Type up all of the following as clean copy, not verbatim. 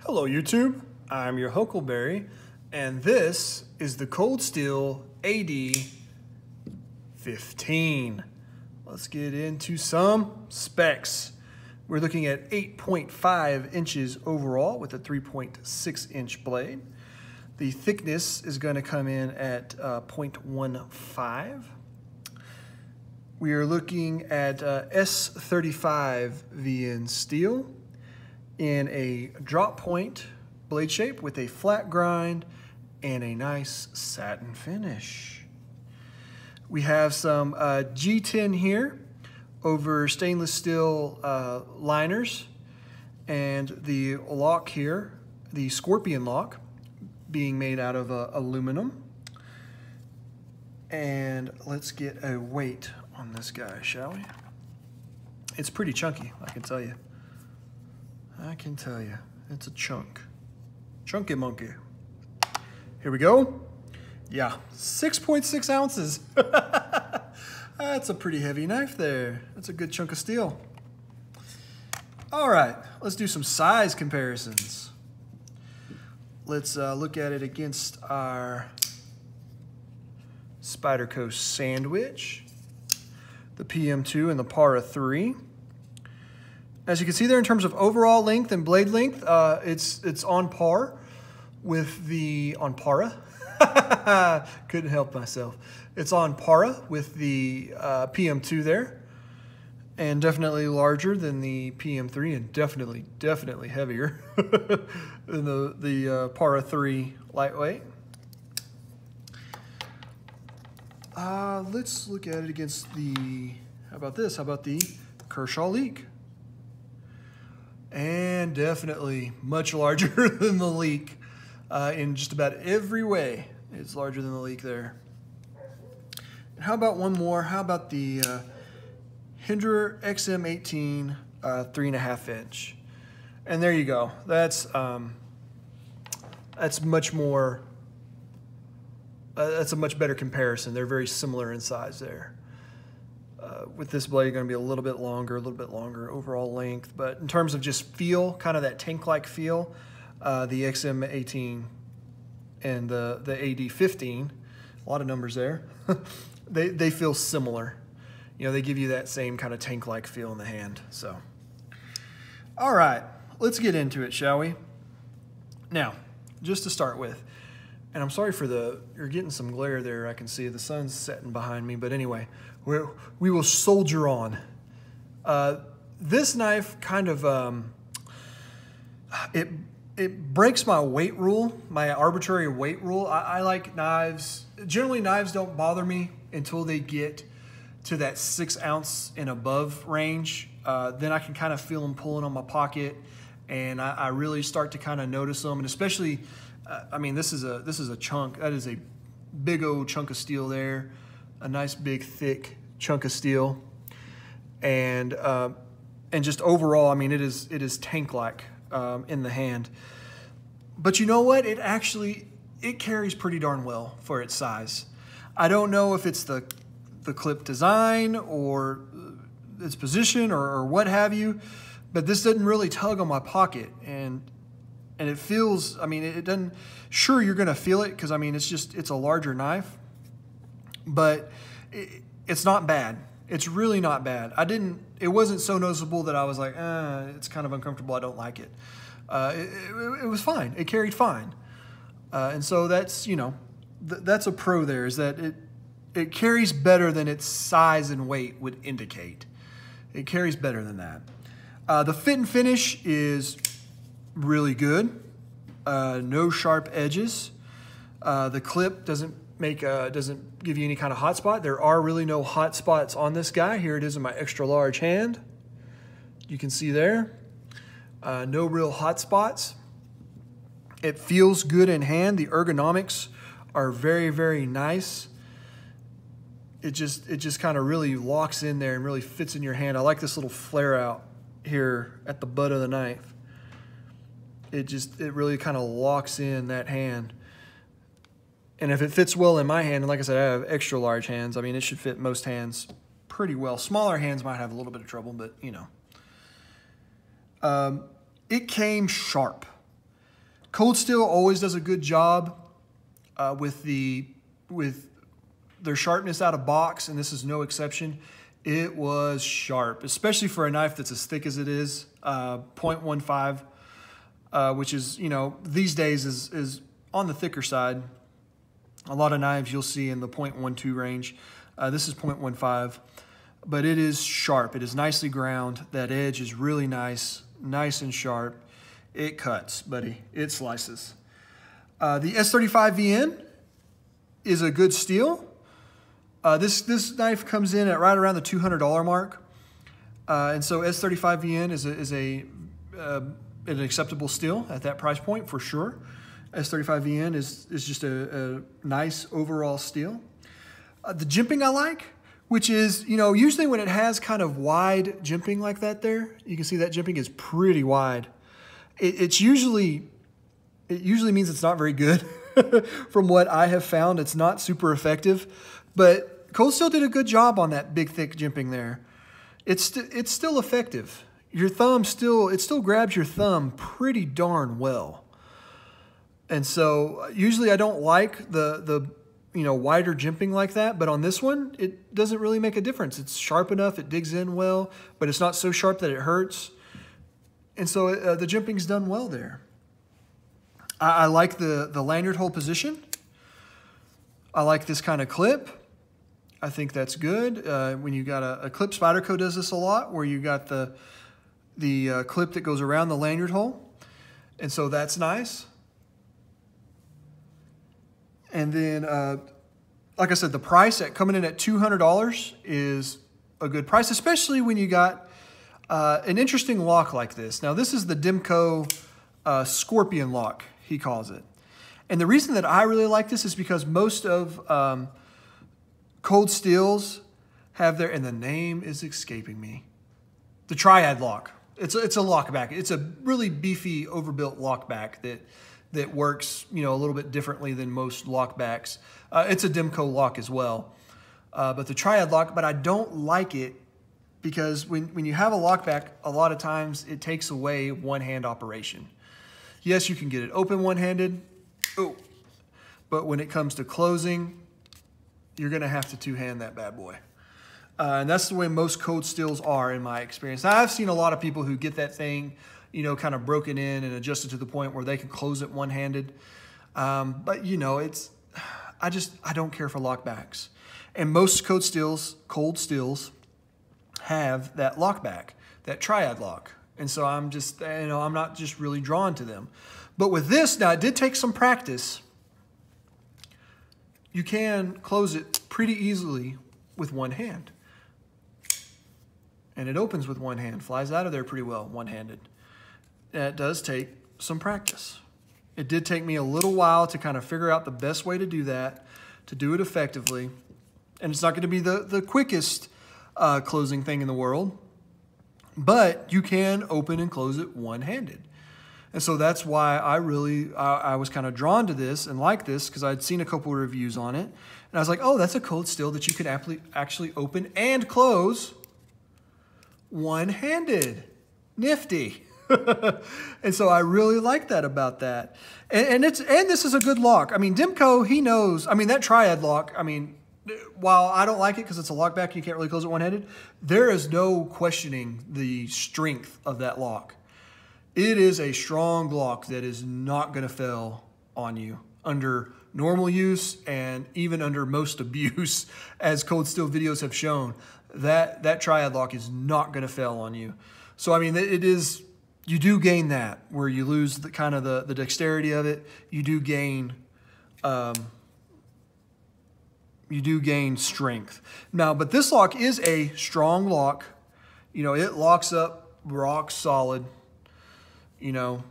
Hello YouTube, I'm your Huckleberry, and this is the Cold Steel AD15. Let's get into some specs. We're looking at 8.5 inches overall with a 3.6 inch blade. The thickness is going to come in at 0.15. We are looking at S35 VN steel in a drop point blade shape with a flat grind and a nice satin finish. We have some G10 here over stainless steel liners, and the lock here, the Scorpion lock, being made out of aluminum. And let's get a weight on this guy, shall we? It's pretty chunky, I can tell you. It's a chunk. Chunky monkey. Here we go. Yeah, 6.6 ounces. That's a pretty heavy knife there. That's a good chunk of steel. All right, let's do some size comparisons. Let's look at it against our Spyderco Sandwich, the PM2 and the Para 3. As you can see there, in terms of overall length and blade length, it's on par with the Para. Couldn't help myself. It's on Para with the PM2 there, and definitely larger than the PM3, and definitely heavier than the Para 3 lightweight. Let's look at it against the, how about this? How about the Kershaw Leak? And definitely much larger than the Leak in just about every way. It's larger than the Leak there. And how about one more? How about the Hinderer XM18 3.5 inch? And there you go. That's much more. That's a much better comparison. They're very similar in size there. With this blade, going to be a little bit longer overall length. But in terms of just feel, kind of that tank-like feel, the XM18 and the AD15, a lot of numbers there, they feel similar. You know, they give you that same kind of tank-like feel in the hand. So, all right, let's get into it, shall we? Now, just to start with, and I'm sorry for you're getting some glare there, I can see the sun's setting behind me, but anyway, we will soldier on. This knife kind of, it breaks my weight rule, my arbitrary weight rule. I like knives, generally knives don't bother me until they get to that 6 ounce and above range. Then I can kind of feel them pulling on my pocket, and I really start to kind of notice them, and especially, I mean, this is a chunk. That is a big old chunk of steel there, a nice big thick chunk of steel, and just overall, I mean, it is tank-like in the hand. But you know what? It carries pretty darn well for its size. I don't know if it's the clip design or its position or what have you, but this doesn't really tug on my pocket, and it feels, I mean, it doesn't, sure, you're going to feel it because, I mean, it's a larger knife, but it's not bad. It's really not bad. It wasn't so noticeable that I was like, it's kind of uncomfortable, I don't like it. It was fine. It carried fine. And so that's, you know, that's a pro there, is that it carries better than its size and weight would indicate. It carries better than that. The fit and finish is really good. No sharp edges. The clip doesn't give you any kind of hot spot. There are really no hot spots on this guy. Here it is in my extra large hand. You can see there. No real hot spots. It feels good in hand. The ergonomics are very, very nice. It just kind of really locks in there and really fits in your hand. I like this little flare out here at the butt of the knife. It really kind of locks in that hand. And if it fits well in my hand, and like I said, I have extra large hands, I mean, it should fit most hands pretty well. Smaller hands might have a little bit of trouble, but you know. It came sharp. Cold Steel always does a good job with their sharpness out of box, and this is no exception. It was sharp, especially for a knife that's as thick as it is, 0.15, which is, you know, these days is on the thicker side. A lot of knives you'll see in the 0.12 range. This is 0.15, but it is sharp. It is nicely ground. That edge is really nice and sharp. It cuts, buddy. It slices. The S35VN is a good steel. This knife comes in at right around the $200 mark. And so S35VN is an acceptable steel at that price point for sure. S35VN is just a nice overall steel. The jimping I like, which is, you know, usually when it has kind of wide jimping like that there, you can see that jimping is pretty wide. It usually means it's not very good. From what I have found, it's not super effective. But Cold Steel did a good job on that big, thick jimping there. It's still effective. Your thumb it still grabs your thumb pretty darn well. And so usually I don't like the you know, wider jimping like that, but on this one, it doesn't really make a difference. It's sharp enough, it digs in well, but it's not so sharp that it hurts. And so the jimping's done well there. I like the lanyard hole position. I like this kind of clip. I think that's good. When you got a clip, Spyderco does this a lot, where you got the clip that goes around the lanyard hole. And so that's nice. And then, like I said, the price coming in at $200 is a good price, especially when you got an interesting lock like this. Now, this is the Demco Scorpion lock, he calls it. And the reason that I really like this is because most of Cold Steels have and the name is escaping me, the Triad lock. It's a lock back. It's a really beefy, overbuilt lock back that works, you know, a little bit differently than most lockbacks. It's a Demco lock as well, but the Triad lock. But I don't like it because when you have a lockback, a lot of times it takes away one-hand operation. Yes, you can get it open one-handed, but when it comes to closing, you're gonna have to two-hand that bad boy. And that's the way most Cold Steels are, in my experience. Now, I've seen a lot of people who get that thing, you know, kind of broken in and adjusted to the point where they can close it one-handed. But, you know, I don't care for lockbacks. And most Cold Steels have that lockback, that Triad lock. And so I'm just, you know, I'm not just really drawn to them. But with this, now it did take some practice. You can close it pretty easily with one hand. And it opens with one hand, flies out of there pretty well one-handed. That does take some practice. It did take me a little while to kind of figure out the best way to do that, to do it effectively. And it's not going to be the quickest closing thing in the world, but you can open and close it one-handed. And so that's why I was kind of drawn to this and like this, because I'd seen a couple of reviews on it. And I was like, oh, that's a Cold Steel that you could actually open and close one-handed. Nifty. And so I really like that about that. And this is a good lock. I mean, Demco, he knows. I mean, that Triad lock, I mean, while I don't like it because it's a lock back and you can't really close it one-handed, there is no questioning the strength of that lock. It is a strong lock that is not going to fail on you under normal use and even under most abuse, as Cold Steel videos have shown. That Triad lock is not going to fail on you. So, I mean, you do gain that, where you lose the kind of the dexterity of it. You do gain strength. Now, but this lock is a strong lock. You know, it locks up rock solid, you know,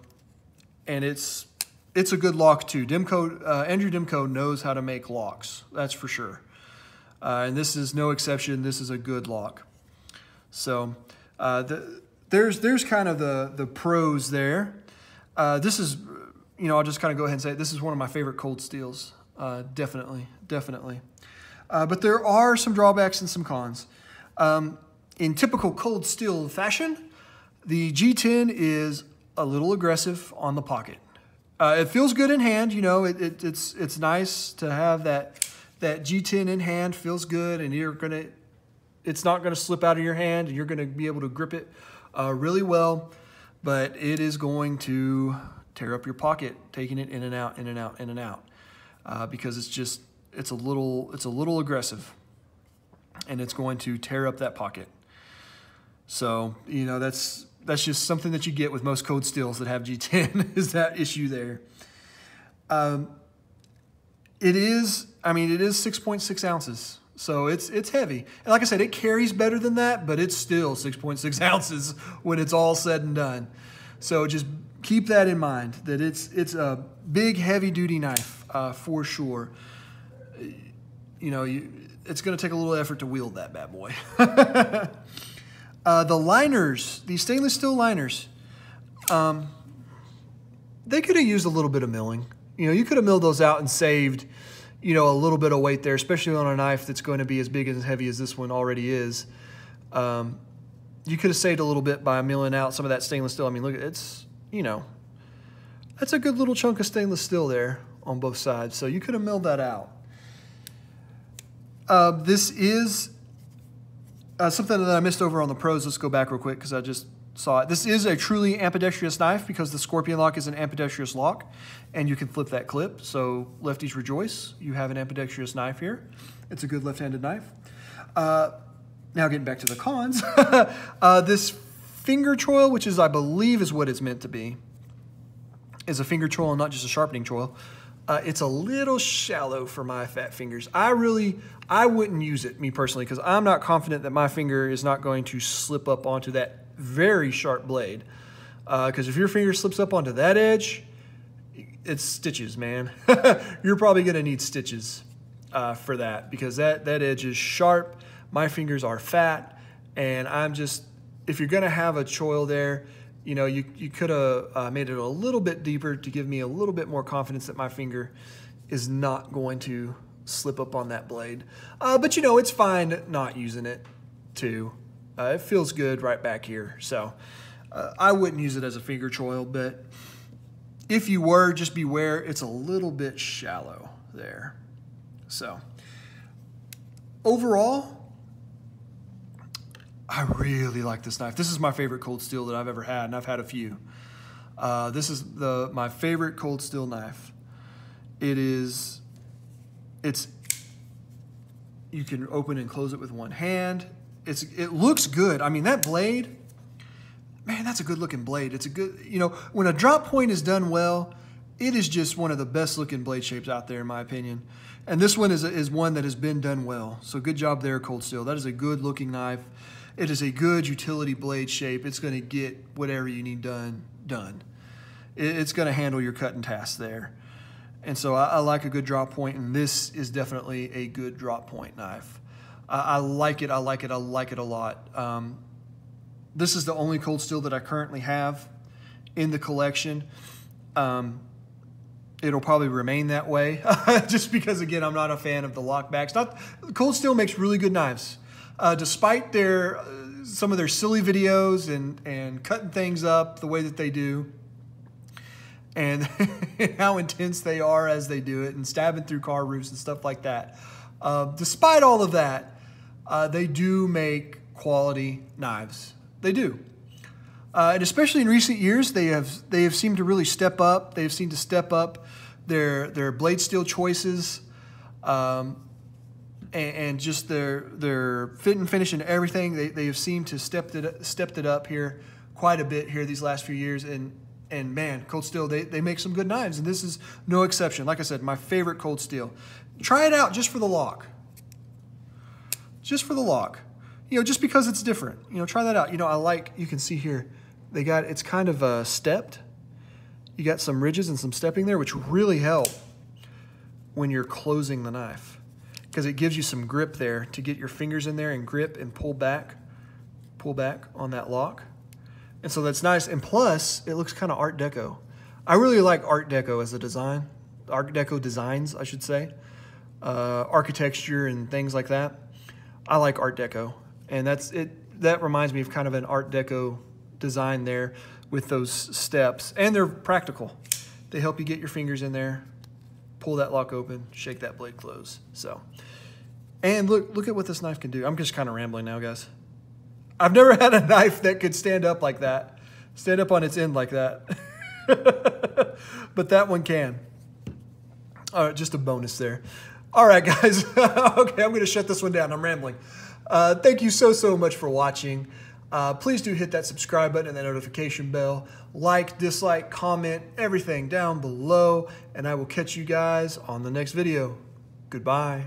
and it's a good lock too. Andrew Demco knows how to make locks, that's for sure. And this is no exception. This is a good lock. So there's kind of the pros there. This is, you know, I'll just kind of go ahead and say this is one of my favorite Cold Steels. Definitely. But there are some drawbacks and some cons. In typical Cold Steel fashion, the G10 is a little aggressive on the pocket. It feels good in hand. You know, it's nice to have that G10 in hand. Feels good, and it's not gonna slip out of your hand, and you're gonna be able to grip it really well. But it is going to tear up your pocket, taking it in and out, in and out, in and out, because it's a little aggressive, and it's going to tear up that pocket. So, you know, that's just something that you get with most cold steels that have G10 is that issue there. It is 6.6 ounces. So it's heavy. And like I said, it carries better than that, but it's still 6.6 ounces when it's all said and done. So just keep that in mind, that it's a big, heavy-duty knife for sure. You know, it's going to take a little effort to wield that bad boy. The liners, these stainless steel liners, they could have used a little bit of milling. You know, you could have milled those out and saved, you know, a little bit of weight there, especially on a knife that's going to be as big and as heavy as this one already is. You could have saved a little bit by milling out some of that stainless steel. I mean, look, it's, you know, that's a good little chunk of stainless steel there on both sides. So you could have milled that out. This is something that I missed over on the pros. Let's go back real quick because I just saw it. This is a truly ambidextrous knife because the Scorpion lock is an ambidextrous lock, and you can flip that clip. So lefties rejoice. You have an ambidextrous knife here. It's a good left-handed knife. Now getting back to the cons. This finger choil, which is, I believe, is what it's meant to be, is a finger choil and not just a sharpening choil. It's a little shallow for my fat fingers. I wouldn't use it, me personally, because I'm not confident that my finger is not going to slip up onto that very sharp blade. Because if your finger slips up onto that edge, it's stitches, man. You're probably going to need stitches for that, because that edge is sharp. My fingers are fat, and if you're going to have a choil there, you know, you could have made it a little bit deeper to give me a little bit more confidence that my finger is not going to slip up on that blade. But, you know, it's fine not using it, too. It feels good right back here. So I wouldn't use it as a finger choil, but if you were, just beware. It's a little bit shallow there. So overall, I really like this knife. This is my favorite cold steel that I've ever had, and I've had a few. This is my favorite cold steel knife. You can open and close it with one hand. It looks good. I mean, that blade, man, that's a good looking blade. It's a good, you know, when a drop point is done well, it is just one of the best looking blade shapes out there, in my opinion. And this one is one that has been done well. So good job there, cold steel. That is a good looking knife. It is a good utility blade shape. It's going to get whatever you need done. It's going to handle your cutting tasks there. And so I like a good drop point, and this is definitely a good drop point knife. I like it. I like it. I like it a lot. This is the only cold steel that I currently have in the collection. It'll probably remain that way just because, again, I'm not a fan of the lockbacks. Cold steel makes really good knives. Despite some of their silly videos and cutting things up the way that they do, and how intense they are as they do it, and stabbing through car roofs and stuff like that. Despite all of that, they do make quality knives. They do. And especially in recent years, they have seemed to really step up. They've seemed to step up their blade steel choices. And just their fit and finish and everything, they have seemed to stepped it up here quite a bit here these last few years. And man, cold steel, they make some good knives, and this is no exception. Like I said, my favorite cold steel. Try it out just for the lock. Just for the lock. You know, just because it's different. You know, try that out. You know, you can see here, it's kind of stepped. You got some ridges and some stepping there, which really help when you're closing the knife, because it gives you some grip there to get your fingers in there and grip and pull back on that lock. And so that's nice. And plus, it looks kind of Art Deco. I really like Art Deco as a design. Art Deco designs, I should say. Architecture and things like that. I like Art Deco. And that reminds me of kind of an Art Deco design there with those steps. And they're practical. to help you get your fingers in there, pull that lock open, shake that blade close. So, and look at what this knife can do. I'm just kind of rambling now, guys. I've never had a knife that could stand up like that, stand up on its end like that. But that one can. All right, just a bonus there. All right, guys. Okay, I'm going to shut this one down. I'm rambling. Thank you so much for watching. Please do hit that subscribe button and that notification bell. Like, dislike, comment, everything down below. And I will catch you guys on the next video. Goodbye.